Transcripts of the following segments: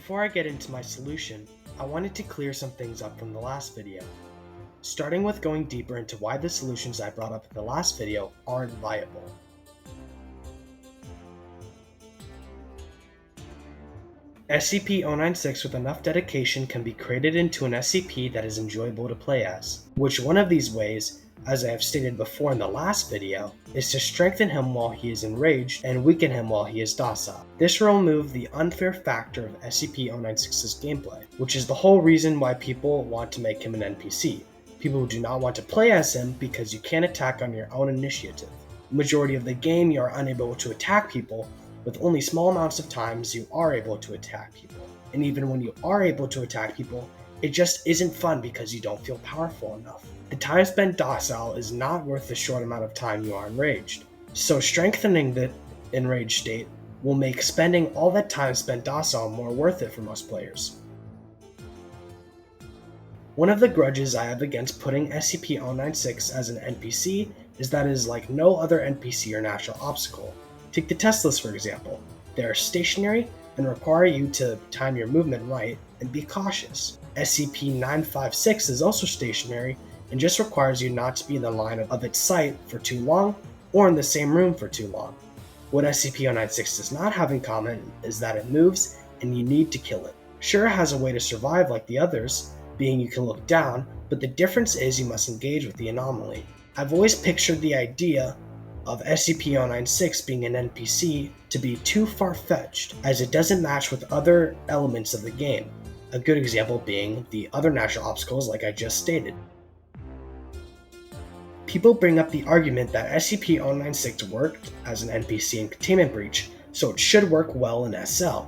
Before I get into my solution, I wanted to clear some things up from the last video. Starting with going deeper into why the solutions I brought up in the last video aren't viable. SCP-096 with enough dedication can be created into an SCP that is enjoyable to play as, which one of these ways, as I have stated before in the last video, is to strengthen him while he is enraged and weaken him while he is docile. This will remove the unfair factor of SCP-096's gameplay, which is the whole reason why people want to make him an NPC. People do not want to play as him because you can't attack on your own initiative. The majority of the game you are unable to attack people, with only small amounts of times you are able to attack people. And even when you are able to attack people, it just isn't fun because you don't feel powerful enough. The time spent docile is not worth the short amount of time you are enraged. So strengthening the enraged state will make spending all that time spent docile more worth it for most players. One of the grudges I have against putting SCP-096 as an NPC is that it is like no other NPC or natural obstacle. Take the Teslas for example. They are stationary and require you to time your movement right and be cautious. SCP-956 is also stationary and just requires you not to be in the line of its sight for too long or in the same room for too long. What SCP-096 does not have in common is that it moves and you need to kill it. Sure, it has a way to survive like the others, being you can look down, but the difference is you must engage with the anomaly. I've always pictured the idea of SCP-096 being an NPC to be too far-fetched, as it doesn't match with other elements of the game, a good example being the other natural obstacles like I just stated. People bring up the argument that SCP-096 worked as an NPC in Containment Breach, so it should work well in SL,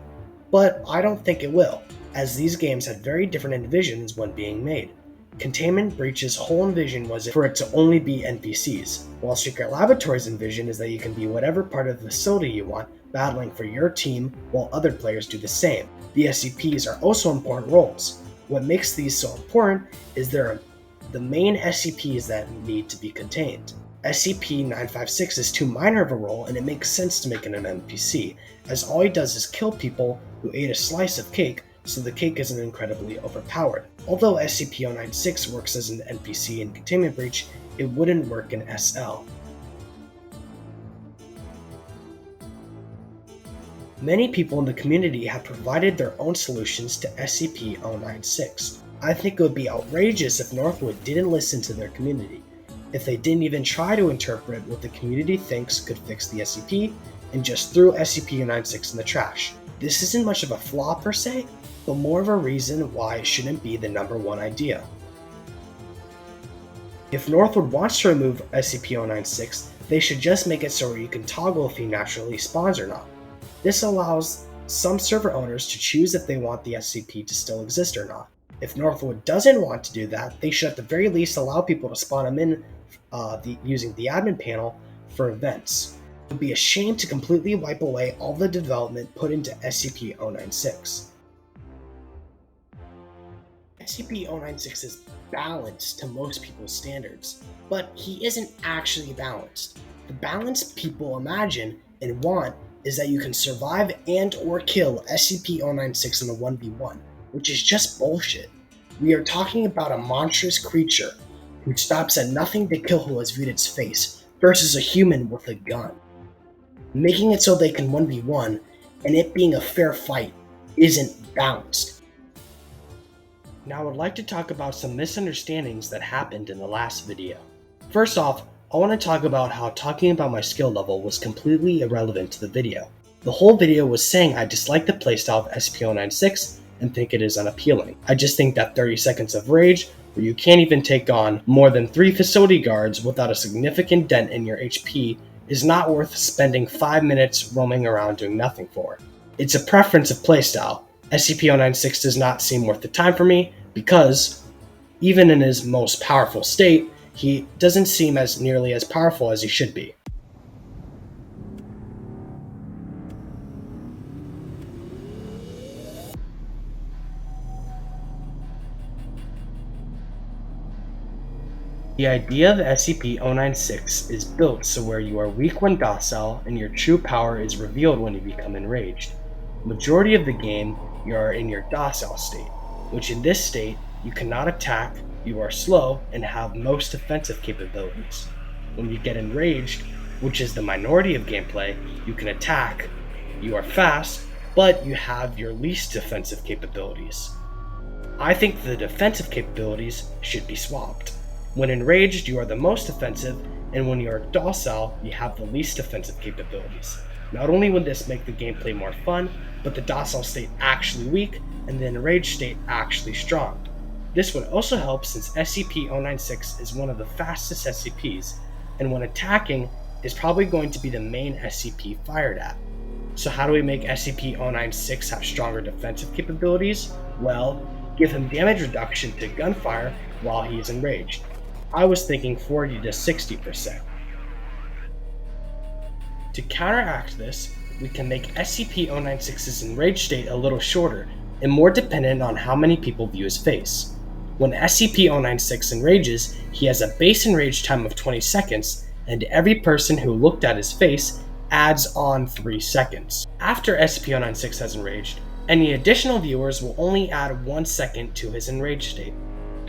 but I don't think it will, as these games had very different envisions when being made. Containment Breach's whole envision was for it to only be NPCs, while Secret Laboratory's envision is that you can be whatever part of the facility you want, battling for your team while other players do the same. The SCPs are also important roles. What makes these so important is they're the main SCPs that need to be contained. SCP-956 is too minor of a role and it makes sense to make it an NPC, as all he does is kill people who ate a slice of cake, so the cake isn't incredibly overpowered. Although SCP-096 works as an NPC in Containment Breach, it wouldn't work in SL. Many people in the community have provided their own solutions to SCP-096. I think it would be outrageous if Northwood didn't listen to their community, if they didn't even try to interpret what the community thinks could fix the SCP, and just threw SCP-096 in the trash. This isn't much of a flaw per se, but more of a reason why it shouldn't be the number one idea. If Northwood wants to remove SCP-096, they should just make it so you can toggle if he naturally spawns or not. This allows some server owners to choose if they want the SCP to still exist or not. If Northwood doesn't want to do that, they should at the very least allow people to spawn him in using the admin panel for events. It would be a shame to completely wipe away all the development put into SCP-096. SCP-096 is balanced to most people's standards, but he isn't actually balanced. The balance people imagine and want is that you can survive and or kill SCP-096 in a 1v1, which is just bullshit. We are talking about a monstrous creature who stops at nothing to kill who has viewed its face, versus a human with a gun. Making it so they can 1v1 and it being a fair fight isn't balanced. Now I would like to talk about some misunderstandings that happened in the last video. First off, I want to talk about how talking about my skill level was completely irrelevant to the video. The whole video was saying I dislike the playstyle of SCP-096 and think it is unappealing. I just think that 30 seconds of rage, where you can't even take on more than 3 facility guards without a significant dent in your HP, is not worth spending 5 minutes roaming around doing nothing for. It's a preference of playstyle. SCP-096 does not seem worth the time for me because, even in his most powerful state, he doesn't seem as nearly as powerful as he should be. The idea of SCP-096 is built so where you are weak when docile and your true power is revealed when you become enraged. Majority of the game, you are in your docile state, which in this state, you cannot attack, you are slow, and have most offensive capabilities. When you get enraged, which is the minority of gameplay, you can attack, you are fast, but you have your least offensive capabilities. I think the defensive capabilities should be swapped. When enraged, you are the most offensive, and when you are docile, you have the least offensive capabilities. Not only would this make the gameplay more fun, but the docile state actually weak, and the enraged state actually strong. This would also help since SCP-096 is one of the fastest SCPs, and when attacking, is probably going to be the main SCP fired at. So how do we make SCP-096 have stronger defensive capabilities? Well, give him damage reduction to gunfire while he is enraged. I was thinking 40 to 60%. To counteract this, we can make SCP-096's enraged state a little shorter and more dependent on how many people view his face. When SCP-096 enrages, he has a base enrage time of 20 seconds, and every person who looked at his face adds on 3 seconds. After SCP-096 has enraged, any additional viewers will only add 1 second to his enraged state.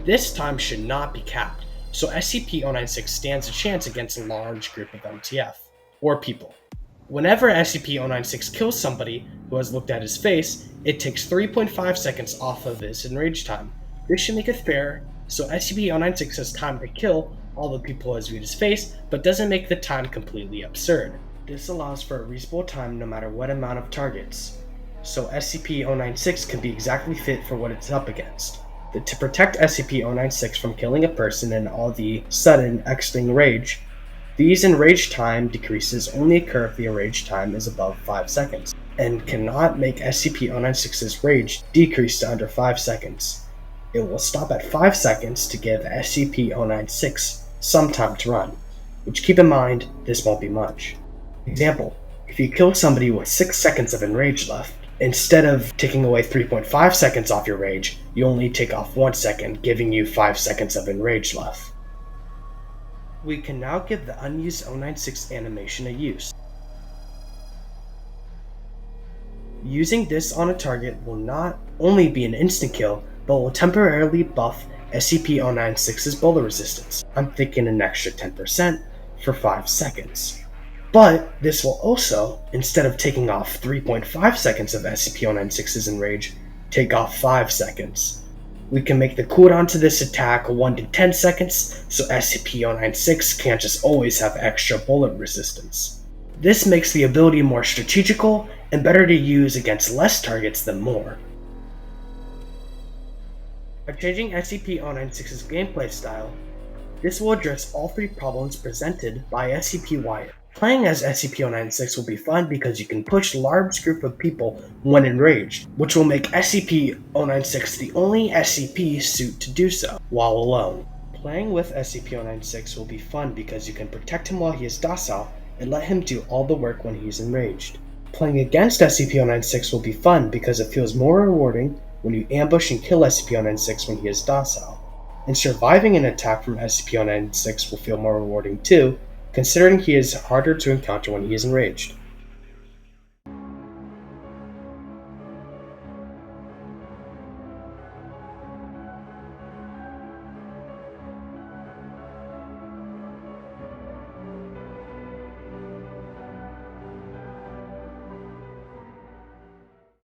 This time should not be capped, so SCP-096 stands a chance against a large group of MTF, or people. Whenever SCP-096 kills somebody who has looked at his face, it takes 3.5 seconds off of his enrage time. This should make it fair, so SCP-096 has time to kill all the people who has viewed his face, but doesn't make the time completely absurd. This allows for a reasonable time no matter what amount of targets, so SCP-096 can be exactly fit for what it's up against. To protect SCP-096 from killing a person and all the sudden exiting rage, these enraged time decreases only occur if the enraged time is above 5 seconds, and cannot make SCP-096's rage decrease to under 5 seconds. It will stop at 5 seconds to give SCP-096 some time to run, which keep in mind, this won't be much. Example, if you kill somebody with 6 seconds of enrage left, instead of taking away 3.5 seconds off your rage, you only take off 1 second, giving you 5 seconds of enrage left. We can now give the unused 096 animation a use. Using this on a target will not only be an instant kill, but will temporarily buff SCP-096's bullet resistance. I'm thinking an extra 10% for 5 seconds. But this will also, instead of taking off 3.5 seconds of SCP-096's enrage, take off 5 seconds. We can make the cooldown to this attack 1 to 10 seconds, so SCP-096 can't just always have extra bullet resistance. This makes the ability more strategical and better to use against less targets than more. By changing SCP-096's gameplay style, this will address all 3 problems presented by SCP-Wyatt. Playing as SCP-096 will be fun because you can push large group of people when enraged, which will make SCP-096 the only SCP suit to do so, while alone. Playing with SCP-096 will be fun because you can protect him while he is docile and let him do all the work when he is enraged. Playing against SCP-096 will be fun because it feels more rewarding when you ambush and kill SCP-096 when he is docile. And surviving an attack from SCP-096 will feel more rewarding too, considering he is harder to encounter when he is enraged.